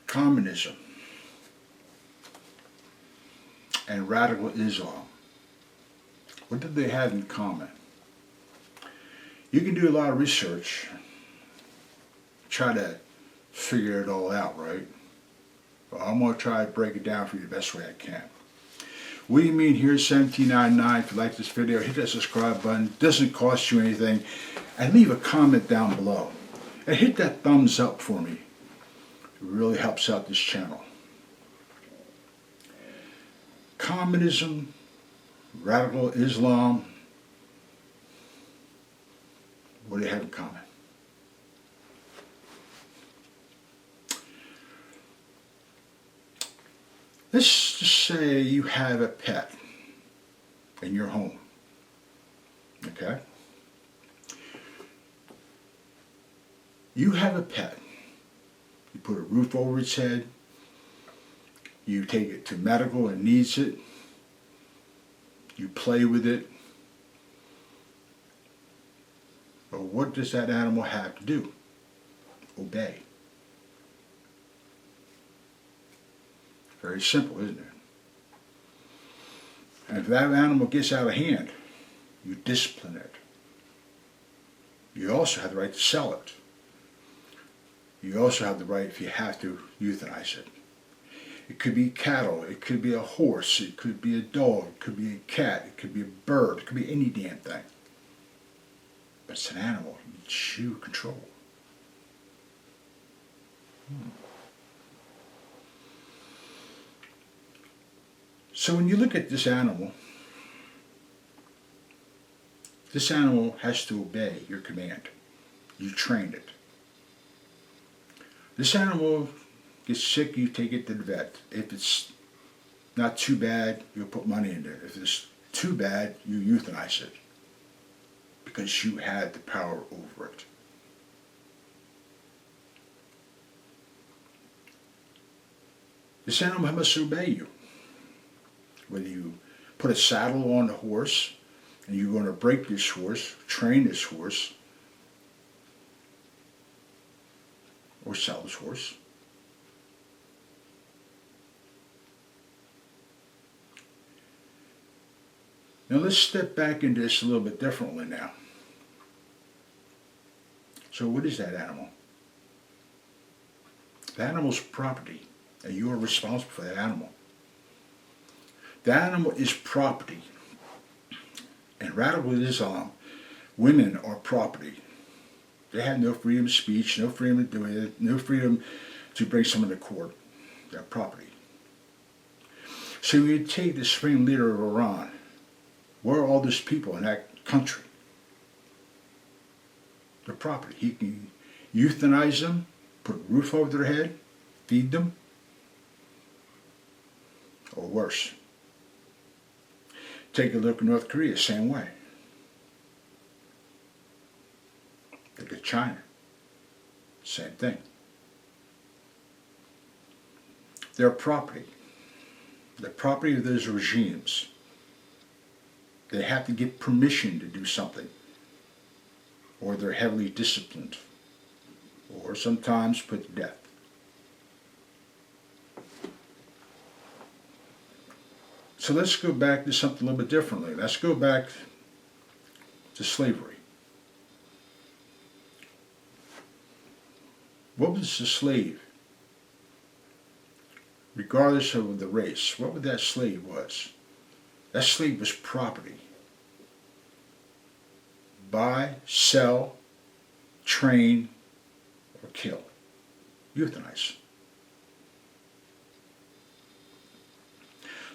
Communism and radical Islam. What do they have in common? You can do a lot of research, try to figure it all out, right? But I'm going to try to break it down for you the best way I can. What do you mean here, 1799? If you like this video, hit that subscribe button. It doesn't cost you anything. And leave a comment down below. And hit that thumbs up for me. It really helps out this channel. Communism, radical Islam, what do they have in common? Let's just say you have a pet in your home, okay? You have a pet. You put a roof over its head. You take it to medical and needs it. You play with it. But what does that animal have to do? Obey. Very simple, isn't it? And if that animal gets out of hand, you discipline it. You also have the right to sell it. You also have the right, if you have to, euthanize it. It could be cattle, it could be a horse, it could be a dog, it could be a cat, it could be a bird, it could be any damn thing. But it's an animal. It's you control. So when you look at this animal has to obey your command. You trained it. This animal gets sick, you take it to the vet. If it's not too bad, you'll put money into it. If it's too bad, you euthanize it. Because you had the power over it. This animal must obey you. Whether you put a saddle on the horse and you're going to break this horse, train this horse, or sell this horse. Now let's step back into this a little bit differently now. So what is that animal? The animal's property, and you are responsible for that animal. The animal is property. In radical Islam, women are property. They have no freedom of speech, no freedom of doing it, no freedom to bring someone to court. They're property. So you take the supreme leader of Iran. Where are all those people in that country? They're property. He can euthanize them, put a roof over their head, feed them, or worse. Take a look at North Korea, same way. Look at China, same thing. They're property. The property of those regimes. They have to get permission to do something, or they're heavily disciplined, or sometimes put to death. So let's go back to something a little bit differently. Let's go back to slavery. What was the slave? Regardless of the race, what that slave was? That slave was property. Buy, sell, train, or kill. Euthanize.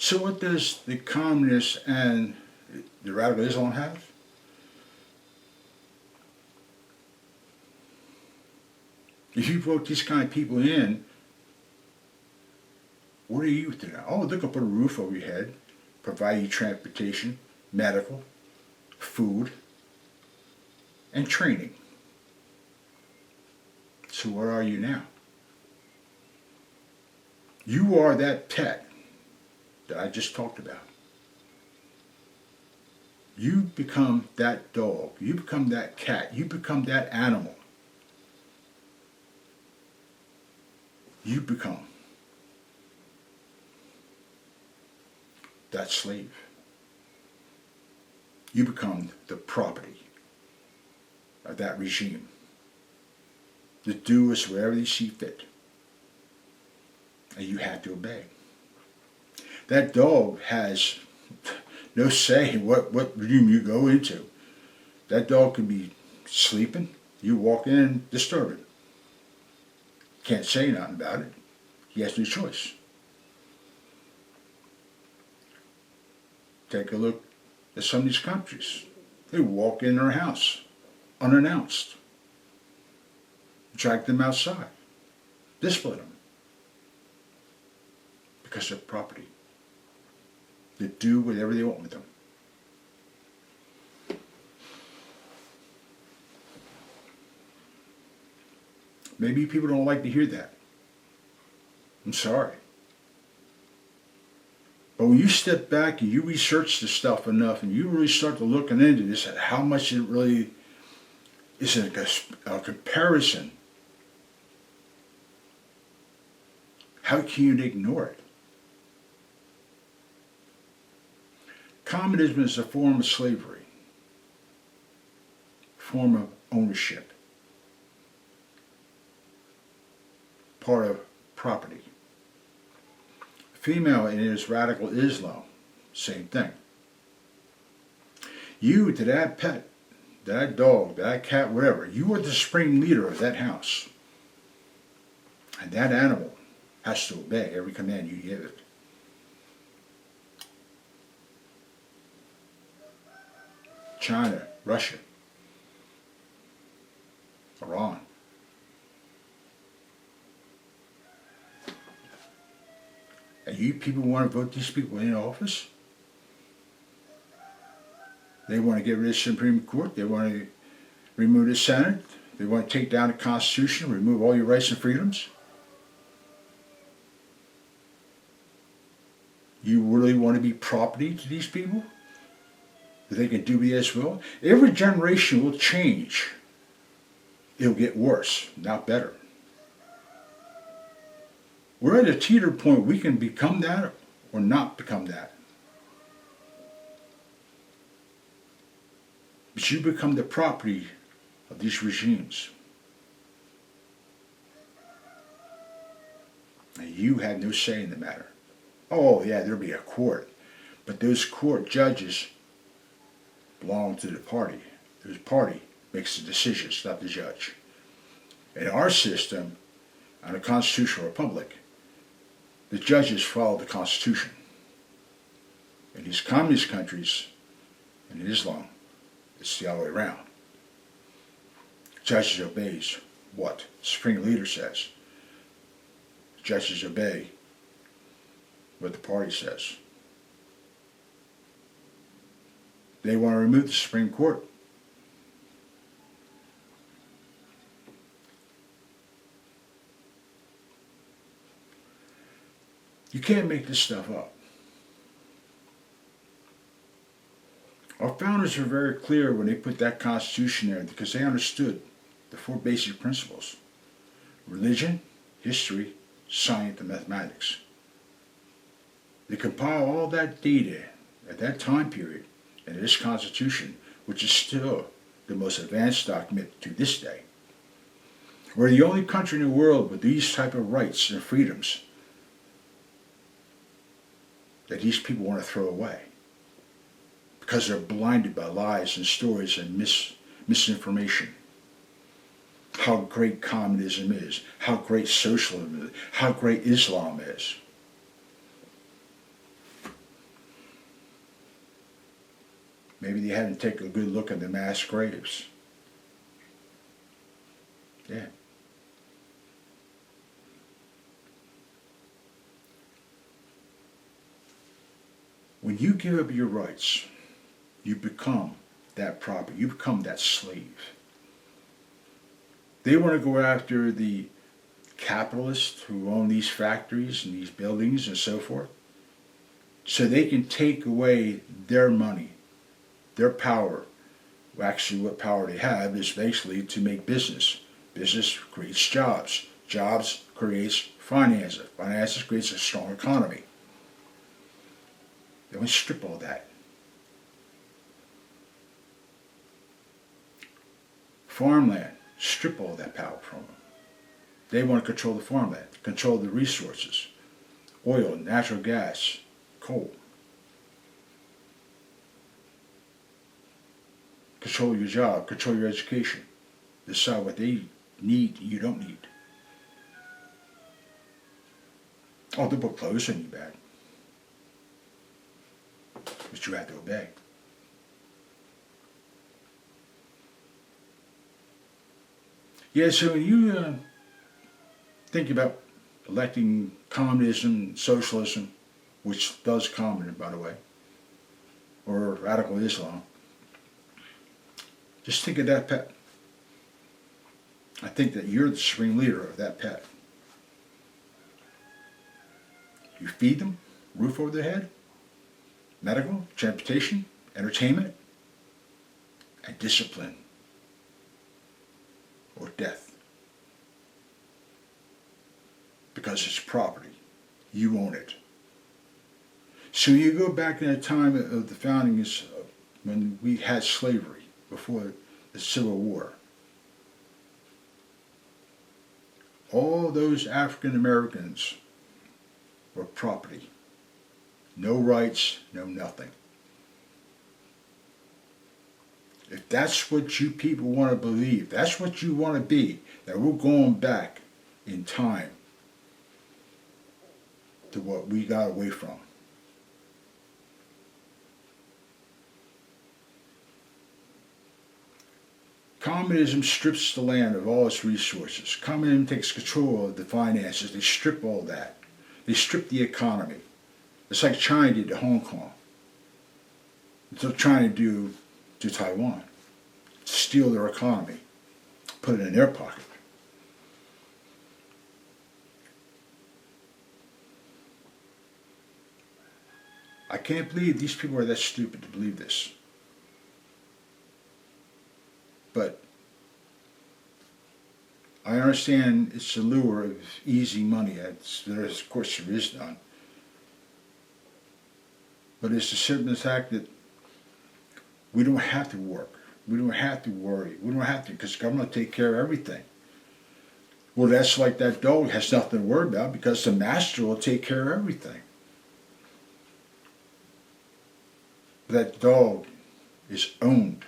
So what does the communists and the radical Islam have? If you vote these kind of people in, what are you to know? Oh, they're going to put a roof over your head, provide you transportation, medical, food, and training. So where are you now? You are that pet that I just talked about. You become that dog. You become that cat. You become that animal. you become that slave. You become the property of that regime. The do is wherever they see fit. And you have to obey. That dog has no say in what room you go into. That dog can be sleeping. You walk in and disturb it. Can't say nothing about it. He has no choice. Take a look at some of these countries. They walk in their house unannounced. Drag them outside. Discipline them. Because they're property. They do whatever they want with them. Maybe people don't like to hear that. I'm sorry. But when you step back and you research this stuff enough and you really start to looking into this at how much it really is a comparison, how can you ignore it? Communism is a form of slavery, a form of ownership, part of property. Female in is radical Islam, same thing. You, to that pet, that dog, that cat, whatever, you are the supreme leader of that house. And that animal has to obey every command you give it. China, Russia, Iran. And you people want to vote these people in office? They want to get rid of the Supreme Court. They want to remove the Senate. They want to take down the Constitution, remove all your rights and freedoms. You really want to be property to these people? That they can do as well? Every generation will change. It'll get worse, not better. We're at a teeter point. We can become that or not become that. But you become the property of these regimes. And you have no say in the matter. Oh yeah, there'll be a court. But those court judges belong to the party. The party makes the decisions, not the judge. In our system, on a constitutional republic, the judges follow the Constitution. In these communist countries, and in Islam, it's the other way around. Judges obeys what the supreme leader says. Judges obey what the party says. They want to remove the Supreme Court. You can't make this stuff up. Our founders were very clear when they put that Constitution there because they understood the four basic principles: religion, history, science, and mathematics. They compile all that data at that time period into this Constitution, which is still the most advanced document to this day. We're the only country in the world with these type of rights and freedoms that these people want to throw away because they're blinded by lies and stories and misinformation. How great communism is, how great socialism is, how great Islam is. Maybe they haven't taken a good look at the mass graves. Yeah. When you give up your rights, you become that property. You become that slave. They want to go after the capitalists who own these factories and these buildings and so forth, so they can take away their money, their power. Well, actually, what power they have is basically to make business. Business creates jobs. Jobs creates Finances. Finances creates a strong economy. They want to strip all that. Farmland. Strip all that power from them. They want to control the farmland, control the resources. Oil, natural gas, coal. Control your job, control your education. Decide what they need and you don't need. Oh, they'll put clothes on you bad. But you have to obey. Yeah, so when you think about electing communism, socialism, which does communism, by the way, or radical Islam, just think of that pet. I think that you're the supreme leader of that pet. You feed them, roof over their head, medical, transportation, entertainment, and discipline, or death. Because it's property. You own it. So you go back in the time of the foundings when we had slavery, before the Civil War. All those African Americans were property. No rights, no nothing. If that's what you people want to believe, that's what you want to be, that we're going back in time to what we got away from. Communism strips the land of all its resources. Communism takes control of the finances. They strip all that. They strip the economy. It's like China did to Hong Kong. It's what China do to Taiwan. Steal their economy. Put it in their pocket. I can't believe these people are that stupid to believe this. But I understand it's the lure of easy money. Of course, there is none. But it's the simple fact that we don't have to work. We don't have to worry. We don't have to, because the government will take care of everything. Well, that's like that dog has nothing to worry about because the master will take care of everything. That dog is owned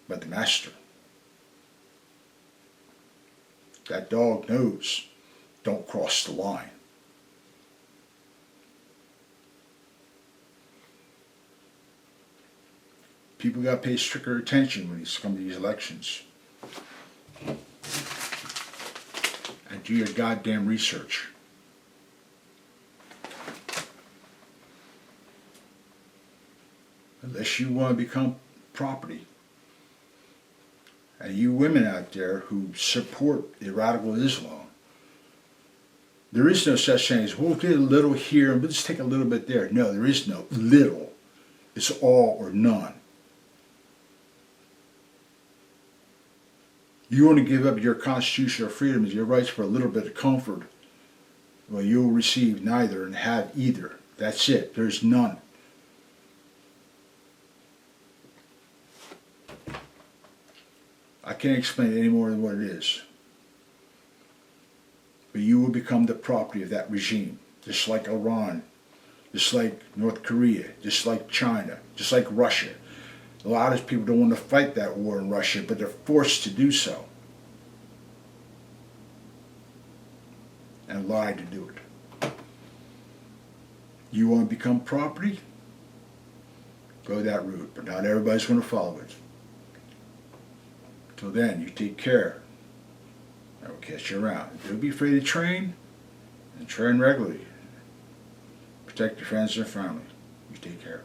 by the master. That dog knows, don't cross the line. People got to pay stricter attention when it's come to these elections. And do your goddamn research. Unless you want to become property. And you women out there who support the radical Islam, there is no such thing as, we'll get a little here and we'll just take a little bit there. No, there is no little. It's all or none. You want to give up your constitutional freedoms, your rights for a little bit of comfort, well, you'll receive neither and have either. That's it. There's none. I can't explain it any more than what it is. But you will become the property of that regime, just like Iran, just like North Korea, just like China, just like Russia. A lot of people don't want to fight that war in Russia, but they're forced to do so. And lie to do it. You want to become property? Go that route, but not everybody's going to follow it. Till then, you take care. I will catch you around. Don't be afraid to train, and train regularly. Protect your friends and family. You take care.